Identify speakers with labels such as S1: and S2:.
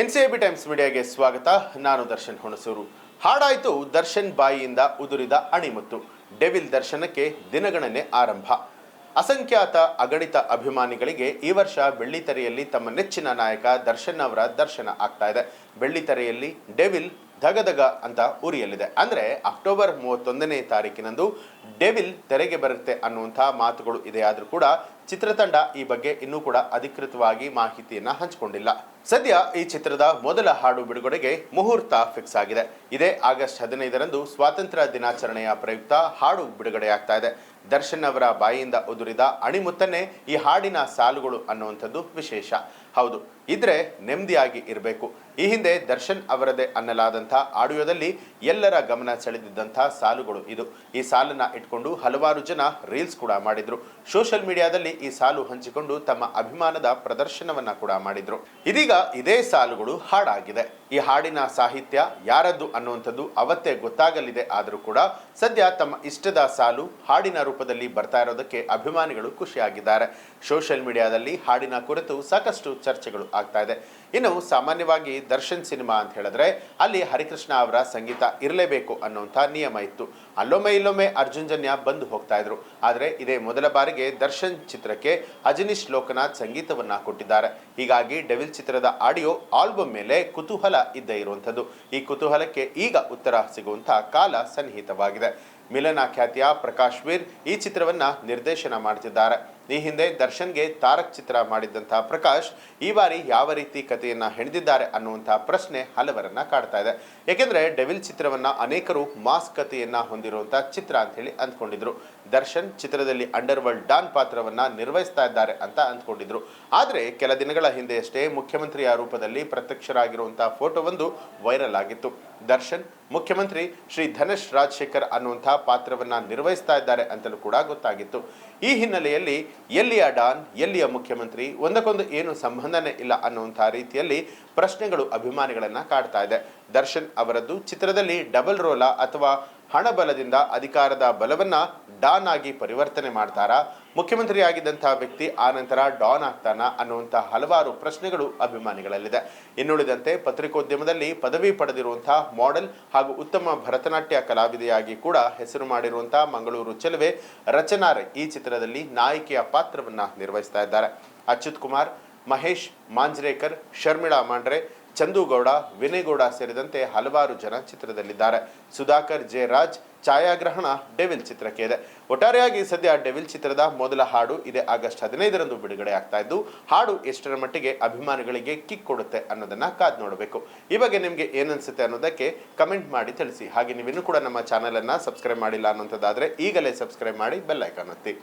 S1: ಎನ್ಸಿಎಬಿ times ಮೀಡಿಯಾಗೆ ಸ್ವಾಗತ. ನಾನು ದರ್ಶನ್ ಹುಣಸೂರು. ಹಾಡಾಯಿತು ದರ್ಶನ್ ಬಾಯಿಯಿಂದ ಉದುರಿದ ಅಣಿಮುತ್ತು. ಡೆವಿಲ್ ದರ್ಶನಕ್ಕೆ ದಿನಗಣನೆ ಆರಂಭ. ಅಸಂಖ್ಯಾತ ಅಗಣಿತ ಅಭಿಮಾನಿಗಳಿಗೆ ಈ ವರ್ಷ ಬೆಳ್ಳಿತೆರೆಯಲ್ಲಿ ತಮ್ಮ ನೆಚ್ಚಿನ ನಾಯಕ ದರ್ಶನ್ ಅವರ ದರ್ಶನ ಆಗ್ತಾ ಇದೆ. ಬೆಳ್ಳಿತೆರೆಯಲ್ಲಿ ಡೆವಿಲ್ ಧಗಧಗ ಅಂತ ಉರಿಯಲಿದೆ. ಅಂದರೆ ಅಕ್ಟೋಬರ್ 31ನೇ ತಾರೀಕಿನಂದು ಡೆವಿಲ್ ತೆರೆಗೆ ಬರುತ್ತೆ ಅನ್ನುವಂಥ ಮಾತುಗಳು ಇದೆಯಾದರೂ ಕೂಡ ಚಿತ್ರತಂಡ ಈ ಬಗ್ಗೆ ಇನ್ನೂ ಕೂಡ ಅಧಿಕೃತವಾಗಿ ಮಾಹಿತಿಯನ್ನ ಹಂಚಿಕೊಂಡಿಲ್ಲ. ಸದ್ಯ ಈ ಚಿತ್ರದ ಮೊದಲ ಹಾಡು ಬಿಡುಗಡೆಗೆ ಮುಹೂರ್ತ ಫಿಕ್ಸ್ ಆಗಿದೆ. ಇದೇ ಆಗಸ್ಟ್ 15ರಂದು ಸ್ವಾತಂತ್ರ್ಯ ದಿನಾಚರಣೆಯ ಪ್ರಯುಕ್ತ ಹಾಡು ಬಿಡುಗಡೆಯಾಗ್ತಾ ಇದೆ. ದರ್ಶನ್ ಅವರ ಬಾಯಿಯಿಂದ ಉದುರಿದ ಅಣಿಮುತ್ತನ್ನೇ ಈ ಹಾಡಿನ ಸಾಲುಗಳು ಅನ್ನುವಂಥದ್ದು ವಿಶೇಷ. ಹೌದು, ಇದ್ರೆ ನೆಮ್ಮದಿಯಾಗಿ ಇರಬೇಕು. ಈ ಹಿಂದೆ ದರ್ಶನ್ ಅವರದೇ ಅನ್ನಲಾದಂಥ ಆಡಿಯೋದಲ್ಲಿ ಎಲ್ಲರ ಗಮನ ಸೆಳೆದಿದ್ದಂಥ ಸಾಲುಗಳು ಇದು. ಈ ಸಾಲನ್ನ ಇಟ್ಕೊಂಡು ಹಲವಾರು ಜನ ರೀಲ್ಸ್ ಕೂಡ ಮಾಡಿದ್ರು. ಸೋಷಿಯಲ್ ಮೀಡಿಯಾದಲ್ಲಿ ಈ ಸಾಲು ಹಂಚಿಕೊಂಡು ತಮ್ಮ ಅಭಿಮಾನದ ಪ್ರದರ್ಶನವನ್ನ ಕೂಡ ಮಾಡಿದ್ರು. ಇದೀಗ ಇದೇ ಸಾಲುಗಳು ಹಾಡಾಗಿದೆ. ಈ ಹಾಡಿನ ಸಾಹಿತ್ಯ ಯಾರದ್ದು ಅನ್ನುವಂಥದ್ದು ಅವತ್ತೇ ಗೊತ್ತಾಗಲಿದೆ. ಆದರೂ ಕೂಡ ಸದ್ಯ ತಮ್ಮ ಇಷ್ಟದ ಸಾಲು ಹಾಡಿನ ರೂಪದಲ್ಲಿ ಬರ್ತಾ ಇರೋದಕ್ಕೆ ಅಭಿಮಾನಿಗಳು ಖುಷಿಯಾಗಿದ್ದಾರೆ. ಸೋಷಿಯಲ್ ಮೀಡಿಯಾದಲ್ಲಿ ಹಾಡಿನ ಕುರಿತು ಸಾಕಷ್ಟು ಚರ್ಚೆಗಳು ಆಗ್ತಾ ಇದೆ. ಇನ್ನು ಸಾಮಾನ್ಯವಾಗಿ ದರ್ಶನ್ ಸಿನಿಮಾ ಅಂತ ಹೇಳಿದ್ರೆ ಅಲ್ಲಿ ಹರಿಕೃಷ್ಣ ಅವರ ಸಂಗೀತ ಇರಲೇಬೇಕು ಅನ್ನುವಂಥ ನಿಯಮ ಇತ್ತು. ಅಲ್ಲೊಮ್ಮೆ ಇಲ್ಲೊಮ್ಮೆ ಅರ್ಜುನ್ ಜನ್ಯ ಬಂದು ಹೋಗ್ತಾ ಇದ್ರು. ಆದರೆ ಇದೇ ಮೊದಲ ಬಾರಿಗೆ ದರ್ಶನ್ ಚಿತ್ರಕ್ಕೆ ಅಜನೀಶ್ ಲೋಕನಾಥ್ ಸಂಗೀತವನ್ನ ಕೊಟ್ಟಿದ್ದಾರೆ. ಹೀಗಾಗಿ ಡೆವಿಲ್ ಚಿತ್ರದ ಆಡಿಯೋ ಆಲ್ಬಮ್ ಮೇಲೆ ಕುತೂಹಲ ಇದ್ದೇ ಇರುವಂಥದ್ದು. ಈ ಕುತೂಹಲಕ್ಕೆ ಈಗ ಉತ್ತರ ಸಿಗುವಂತಹ ಕಾಲ ಸನ್ನಿಹಿತವಾಗಿದೆ. ಮಿಲನ ಖ್ಯಾತಿಯ ಪ್ರಕಾಶ್ ವೀರ್ ಈ ಚಿತ್ರವನ್ನ ನಿರ್ದೇಶನ ಮಾಡ್ತಿದ್ದಾರೆ. ಈ ಹಿಂದೆ ದರ್ಶನ್ಗೆ ತಾರಕ್ ಚಿತ್ರ ಮಾಡಿದ್ದಂತಹ ಪ್ರಕಾಶ್ ಈ ಬಾರಿ ಯಾವ ರೀತಿ ಕಥೆಯನ್ನ ಹೆಣೆದಿದ್ದಾರೆ ಅನ್ನುವಂತಹ ಪ್ರಶ್ನೆ ಹಲವರನ್ನ ಕಾಡ್ತಾ ಇದೆ. ಯಾಕೆಂದ್ರೆ ಡೆವಿಲ್ ಚಿತ್ರವನ್ನ ಅನೇಕರು ಮಾಸ್ ಕಥೆಯನ್ನ ಹೊಂದಿರುವಂತಹ ಚಿತ್ರ ಅಂತ ಹೇಳಿ ಅಂದ್ಕೊಂಡಿದ್ರು. ದರ್ಶನ್ ಚಿತ್ರದಲ್ಲಿ ಅಂಡರ್ ವರ್ಲ್ಡ್ ಡಾನ್ ಪಾತ್ರವನ್ನ ನಿರ್ವಹಿಸ್ತಾ ಇದ್ದಾರೆ ಅಂತ ಅಂದ್ಕೊಂಡಿದ್ರು. ಆದ್ರೆ ಕೆಲ ದಿನಗಳ ಹಿಂದೆಯಷ್ಟೇ ಮುಖ್ಯಮಂತ್ರಿಯ ರೂಪದಲ್ಲಿ ಪ್ರತ್ಯಕ್ಷರಾಗಿರುವಂತಹ ಫೋಟೋ ಒಂದು ವೈರಲ್ ಆಗಿತ್ತು. ದರ್ಶನ್ ಮುಖ್ಯಮಂತ್ರಿ ಶ್ರೀ ಧನೇಶ್ ರಾಜಶೇಖರ್ ಅನ್ನುವಂತಹ ಪಾತ್ರವನ್ನ ನಿರ್ವಹಿಸ್ತಾ ಇದ್ದಾರೆ ಅಂತಲೂ ಕೂಡ ಗೊತ್ತಾಗಿತ್ತು. ಈ ಹಿನ್ನೆಲೆಯಲ್ಲಿ ಎಲ್ಲಿಯ ಡಾನ್, ಎಲ್ಲಿಯ ಮುಖ್ಯಮಂತ್ರಿ, ಒಂದಕ್ಕೊಂದು ಏನು ಸಂಬಂಧನೇ ಇಲ್ಲ ಅನ್ನುವಂತಹ ರೀತಿಯಲ್ಲಿ ಪ್ರಶ್ನೆಗಳು ಅಭಿಮಾನಿಗಳನ್ನ ಕಾಡ್ತಾ ಇದೆ. ದರ್ಶನ್ ಅವರದ್ದು ಚಿತ್ರದಲ್ಲಿ ಡಬಲ್ ರೋಲಾ ಅಥವಾ ಹಣಬಲದಿಂದ ಅಧಿಕಾರದ ಬಲವನ್ನ ಡಾನ್ ಆಗಿ ಪರಿವರ್ತನೆ ಮಾಡ್ತಾರಾ? ಮುಖ್ಯಮಂತ್ರಿ ಆಗಿದ್ದಂತಹ ವ್ಯಕ್ತಿ ಆನಂತರ ಡಾನ್ ಆಗ್ತಾನ ಅನ್ನುವಂತಹ ಹಲವಾರು ಪ್ರಶ್ನೆಗಳು ಅಭಿಮಾನಿಗಳಲ್ಲಿದೆ. ಇನ್ನುಳಿದಂತೆ ಪತ್ರಿಕೋದ್ಯಮದಲ್ಲಿ ಪದವಿ ಪಡೆದಿರುವಂತಹ ಮಾಡೆಲ್ ಹಾಗೂ ಉತ್ತಮ ಭರತನಾಟ್ಯ ಕಲಾವಿದೆಯಾಗಿ ಕೂಡ ಹೆಸರು ಮಾಡಿರುವಂತಹ ಮಂಗಳೂರು ಚೆಲುವೆ ರಚನಾ ರೈ ಈ ಚಿತ್ರದಲ್ಲಿ ನಾಯಕಿಯ ಪಾತ್ರವನ್ನ ನಿರ್ವಹಿಸ್ತಾ ಇದ್ದಾರೆ. ಅಚ್ಯುತ್ ಕುಮಾರ್, ಮಹೇಶ್ ಮಾಂಜ್ರೇಕರ್, ಶರ್ಮಿಳಾ ಮಾಂಡ್ರೆ, ಚಂದೂಗೌಡ, ವಿನಯಗೌಡ ಸೇರಿದಂತೆ ಹಲವಾರು ಜನ ಚಿತ್ರದಲ್ಲಿದ್ದಾರೆ. ಸುಧಾಕರ್ ಜೆ ರಾಜ್ ಛಾಯಾಗ್ರಹಣ ಡೆವಿಲ್ ಚಿತ್ರಕ್ಕೆ ಇದೆ. ಒಟ್ಟಾರೆಯಾಗಿ ಸದ್ಯ ಡೆವಿಲ್ ಚಿತ್ರದ ಮೊದಲ ಹಾಡು ಇದೇ ಆಗಸ್ಟ್ 15ರಂದು ಬಿಡುಗಡೆ ಆಗ್ತಾ ಇದ್ದು, ಹಾಡು ಎಷ್ಟರ ಮಟ್ಟಿಗೆ ಅಭಿಮಾನಿಗಳಿಗೆ ಕಿಕ್ ಕೊಡುತ್ತೆ ಅನ್ನೋದನ್ನ ಕಾದ್ ನೋಡಬೇಕು. ಈ ಬಗ್ಗೆ ನಿಮಗೆ ಏನನ್ಸುತ್ತೆ ಅನ್ನೋದಕ್ಕೆ ಕಮೆಂಟ್ ಮಾಡಿ ತಿಳಿಸಿ. ಹಾಗೆ ನೀವಿನ್ನೂ ಕೂಡ ನಮ್ಮ ಚಾನೆಲ್ ಅನ್ನ ಸಬ್ಸ್ಕ್ರೈಬ್ ಮಾಡಿಲ್ಲ ಅನ್ನೋಂಥದ್ದಾದ್ರೆ ಈಗಲೇ ಸಬ್ಸ್ಕ್ರೈಬ್ ಮಾಡಿ ಬೆಲ್ ಐಕಾನ್ ಒತ್ತಿ.